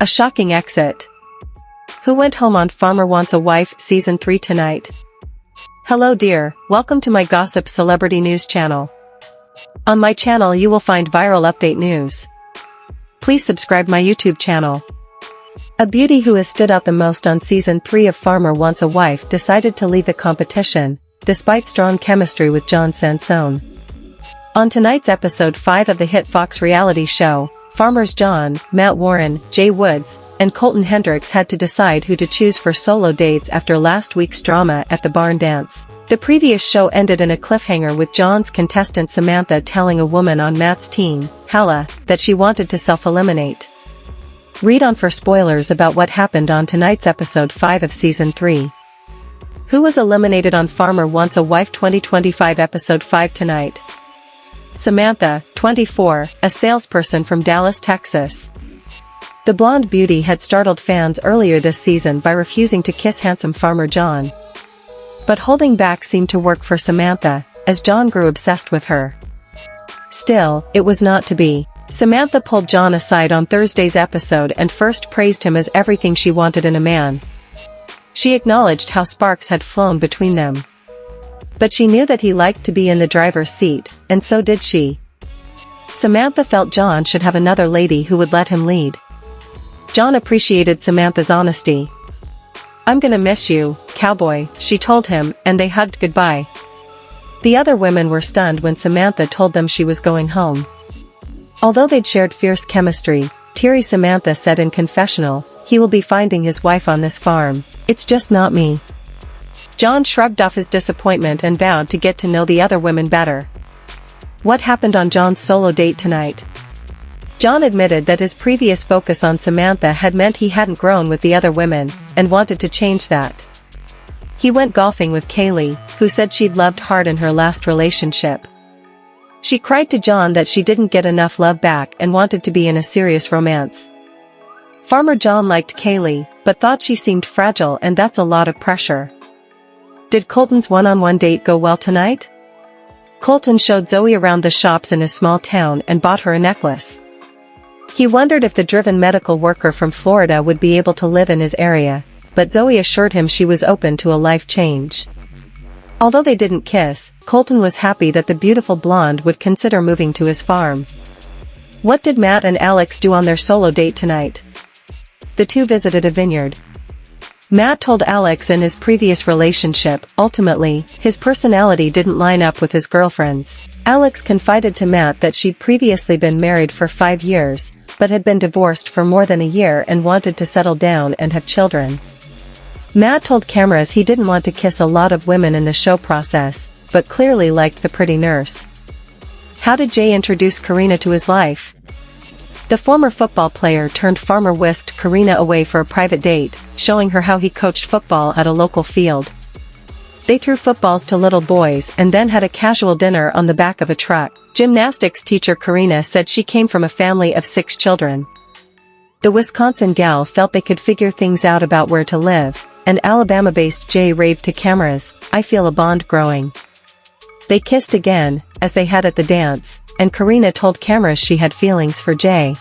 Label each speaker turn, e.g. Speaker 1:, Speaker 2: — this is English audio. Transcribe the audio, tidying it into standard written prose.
Speaker 1: A shocking exit. Who went home on Farmer Wants a Wife Season 3 tonight? Hello dear, welcome to my Gossip Celebrity News channel. On my channel you will find viral update news. Please subscribe my YouTube channel. A beauty who has stood out the most on Season 3 of Farmer Wants a Wife decided to leave the competition, despite strong chemistry with John Sansone. On tonight's episode 5 of the hit Fox reality show, farmers John, Matt Warren, Jay Woods, and Colton Hendricks had to decide who to choose for solo dates after last week's drama at the barn dance. The previous show ended in a cliffhanger with John's contestant Samantha telling a woman on Matt's team, Hala, that she wanted to self-eliminate. Read on for spoilers about what happened on tonight's episode 5 of Season 3. Who was eliminated on Farmer Wants a Wife 2025 episode 5 tonight? Samantha, 24, a salesperson from Dallas, Texas. The blonde beauty had startled fans earlier this season by refusing to kiss handsome farmer John. But holding back seemed to work for Samantha, as John grew obsessed with her. Still, it was not to be. Samantha pulled John aside on Thursday's episode and first praised him as everything she wanted in a man. She acknowledged how sparks had flown between them. But she knew that he liked to be in the driver's seat, and so did she. Samantha felt John should have another lady who would let him lead. John appreciated Samantha's honesty. "I'm gonna miss you, cowboy," she told him, and they hugged goodbye. The other women were stunned when Samantha told them she was going home. Although they'd shared fierce chemistry, teary Samantha said in confessional, "He will be finding his wife on this farm. It's just not me." John shrugged off his disappointment and vowed to get to know the other women better. What happened on John's solo date tonight? John admitted that his previous focus on Samantha had meant he hadn't grown with the other women, and wanted to change that. He went golfing with Kaylee, who said she'd loved hard in her last relationship. She cried to John that she didn't get enough love back and wanted to be in a serious romance. Farmer John liked Kaylee, but thought she seemed fragile, and that's a lot of pressure. Did Colton's one-on-one date go well tonight? Colton showed Zoe around the shops in his small town and bought her a necklace. He wondered if the driven medical worker from Florida would be able to live in his area, but Zoe assured him she was open to a life change. Although they didn't kiss, Colton was happy that the beautiful blonde would consider moving to his farm. What did Matt and Alex do on their solo date tonight? The two visited a vineyard. Matt told Alex in his previous relationship, ultimately, his personality didn't line up with his girlfriend's. Alex confided to Matt that she'd previously been married for 5 years, but had been divorced for more than a year and wanted to settle down and have children. Matt told cameras he didn't want to kiss a lot of women in the show process, but clearly liked the pretty nurse. How did Jay introduce Karina to his life? The former football player turned farmer whisked Karina away for a private date, showing her how he coached football at a local field. They threw footballs to little boys and then had a casual dinner on the back of a truck. Gymnastics teacher Karina said she came from a family of 6 children. The Wisconsin gal felt they could figure things out about where to live, and Alabama-based Jay raved to cameras, "I feel a bond growing." They kissed again, as they had at the dance, and Karina told cameras she had feelings for Jay.